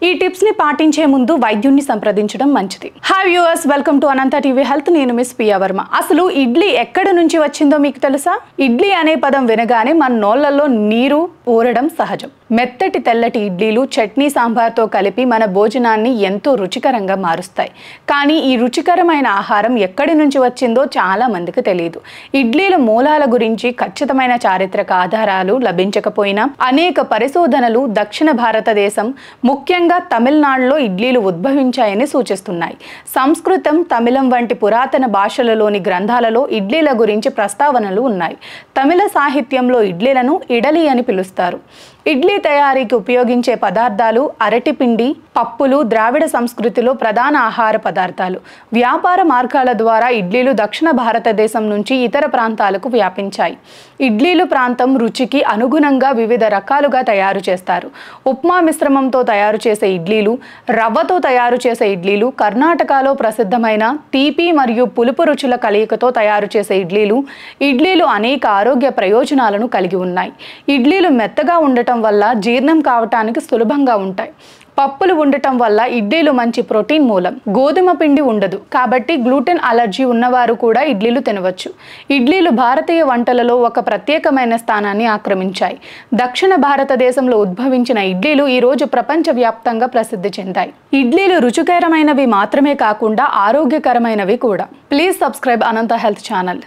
ఈ టిప్స్ ని పాటించే ముందు వైద్యుని సంప్రదించడం మంచిది. Hi viewers, welcome to Anantha TV health. నేను మిస్ పియా వర్మ. అసలు ఇడ్లీ ఎక్కడ నుంచి వచ్చిందో మీకు తెలుసా? ఇడ్లీ అనే పదం వినగానే మన నోళ్లలో నీరు ఊరడం సహజం. మెత్తటి తెల్లటి ఇడ్లీలు చట్నీ సాంబార్తో కలిపి మన భోజనాన్ని ఎంతో రుచికరంగా మారుస్తాయి. కానీ ఈ రుచికరమైన ఆహారం ఎక్కడి నుంచి వచ్చిందో చాలా మందికి తెలియదు. ఇడ్లీల మూలాల గురించి ఖచ్చితమైన చారిత్రక ఆధారాలు లభించకపోయినా అనేక పరిశోధనలు దక్షిణ భారతదేశం, ముఖ్యంగా తమిళనాడులో ఇడ్లీలు ఉద్భవించాయని సూచిస్తున్నాయి. సంస్కృతం, తమిళం వంటి పురాతన భాషలలోని గ్రంథాలలో ఇడ్లీల గురించి ప్రస్తావనలు ఉన్నాయి. తమిళ సాహిత్యంలో ఇడ్లీలను ఇడలి అని పిలుస్తారు. ఇడ్లీ తయారీకి ఉపయోగించే పదార్థాలు అరటిపిండి, పప్పులు ద్రావిడ సంస్కృతిలో ప్రధాన ఆహార పదార్థాలు. వ్యాపార మార్గాల ద్వారా ఇడ్లీలు దక్షిణ భారతదేశం నుంచి ఇతర ప్రాంతాలకు వ్యాపించాయి. ఇడ్లీలు ప్రాంతం రుచికి అనుగుణంగా వివిధ రకాలుగా తయారు చేస్తారు. ఉప్మా మిశ్రమంతో తయారు చేసే ఇడ్లీలు, రవ్వతో తయారు చేసే ఇడ్లీలు, కర్ణాటకలో ప్రసిద్ధమైన తీపి మరియు పులుపు రుచుల కలయికతో తయారు చేసే ఇడ్లీలు అనేక ఆరోగ్య ప్రయోజనాలను కలిగి ఉన్నాయి. ఇడ్లీలు మెత్తగా ఉండటం వల్ల జీర్ణం కావటానికి సులభంగా ఉంటాయి. పప్పులు ఉండటం వల్ల ఇడ్లీలు మంచి ప్రోటీన్ మూలం. గోధుమ పిండి ఉండదు కాబట్టి గ్లూటెన్ అలర్జీ ఉన్నవారు కూడా ఇడ్లీలు తినవచ్చు. ఇడ్లీలు భారతీయ వంటలలో ఒక ప్రత్యేకమైన స్థానాన్ని ఆక్రమించాయి. దక్షిణ భారతదేశంలో ఉద్భవించిన ఇడ్లీలు ఈరోజు ప్రపంచవ్యాప్తంగా ప్రసిద్ధి చెందాయి. ఇడ్లీలు రుచికరమైనవి మాత్రమే కాకుండా ఆరోగ్యకరమైనవి కూడా. Please subscribe Anantha health channel.